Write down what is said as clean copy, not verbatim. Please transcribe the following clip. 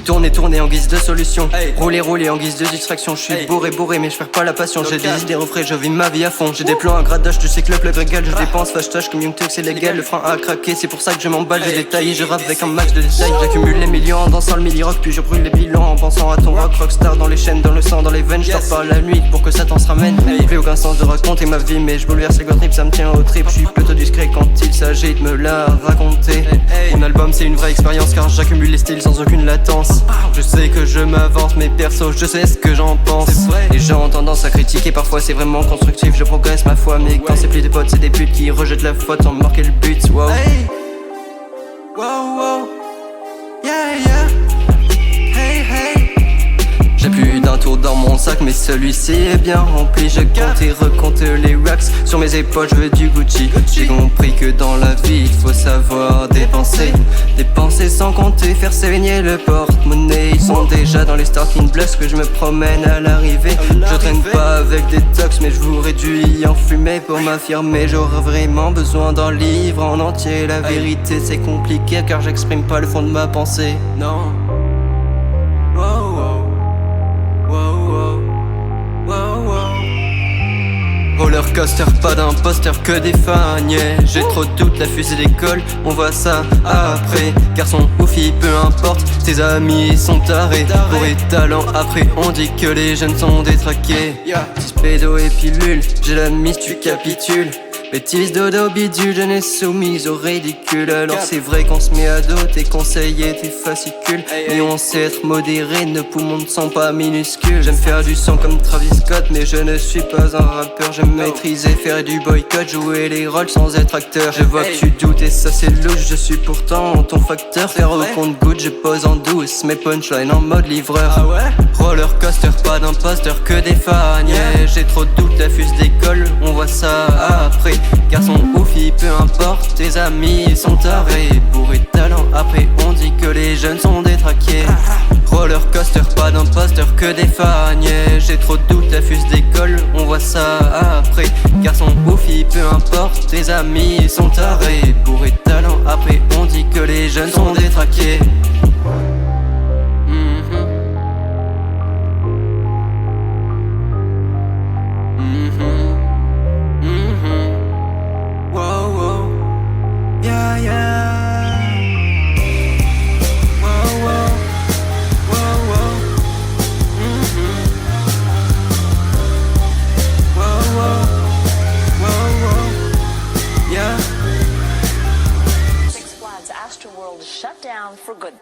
Tourner en guise de solution. Rouler en guise de distraction. Je suis bourré mais je perds pas la passion. J'ai des idées refrais, je vis ma vie à fond. J'ai des plans à gradage, tu sais que le plug régal. Je dépense, fâche comme Young Tuck, c'est légal. Le frein a craqué, c'est pour ça que je m'emballe. J'ai détaillé, je rappe avec un match de détails. J'accumule les millions en dansant le midi-rock. Puis je brûle les bilans en pensant à ton rock. Rockstar dans les chaînes, dans le sang, dans les veines. Je dors pas la nuit pour que Satan se ramène. Plus aucun sens de raconter ma vie, mais je bouleverse les go trip, ça me tient au trip. Je suis plutôt discret quand il s'agit de me la raconter. Mon album c'est une vraie expérience car j'accumule les styles sans aucune latence. Je sais que je m'avance mais perso je sais ce que j'en pense. Les gens ont tendance à critiquer, parfois c'est vraiment constructif. Je progresse ma foi, mais quand c'est plus des potes c'est des putes qui rejettent la faute sans marquer le but. Wow. Wow. Yeah. J'ai plus d'un tour dans mon sac, mais celui-ci est bien rempli. Je compte et recompte les racks sur mes épaules, je veux du Gucci. J'ai compris que dans la vie il faut savoir dépenser. Dépenser sans compter, faire saigner le porte-monnaie. Ils sont déjà dans les starting blocks que je me promène à l'arrivée. Je traîne pas avec des tox, mais je vous réduis en fumée pour m'affirmer. J'aurais vraiment besoin d'un livre en entier. La vérité c'est compliqué car j'exprime pas le fond de ma pensée. Non. Roller coaster, pas d'imposteur que des fagnets. J'ai trop de doutes, la fusée d'école, on voit ça après. Garçon ou fille, peu importe, tes amis sont tarés. Pour les talents, après on dit que les jeunes sont détraqués. 10 pédos et pilules, j'ai la mise, tu capitules. Bêtise, dodo, bidule, jeunesse soumise au ridicule. Alors c'est vrai qu'on se met à dos tes conseils et tes fascicules. Mais on sait être modéré, nos poumons ne sont pas minuscules. J'aime faire du son comme Travis Scott, mais je ne suis pas un rappeur. J'aime maîtriser, faire du boycott, jouer les rôles sans être acteur. Je vois que tu doutes et ça c'est louche, je suis pourtant ton facteur. Faire au compte-goutte, je pose en douce, mes punchlines en mode livreur. Roller coaster, pas d'imposteur que des fagnets. J'ai trop de doutes, la fuse d'école, on voit ça après. Garçon ou fille, peu importe, tes amis sont tarés. Bourré de talent, après on dit que les jeunes sont détraqués. Roller coaster, pas d'imposteur que des fagnets. J'ai trop de doutes, la fuse d'école, on voit ça après. Garçon ou fille, peu importe, tes amis sont tarés. Bourré de talent, après on dit que les jeunes sont détraqués. Astroworld shut down for good.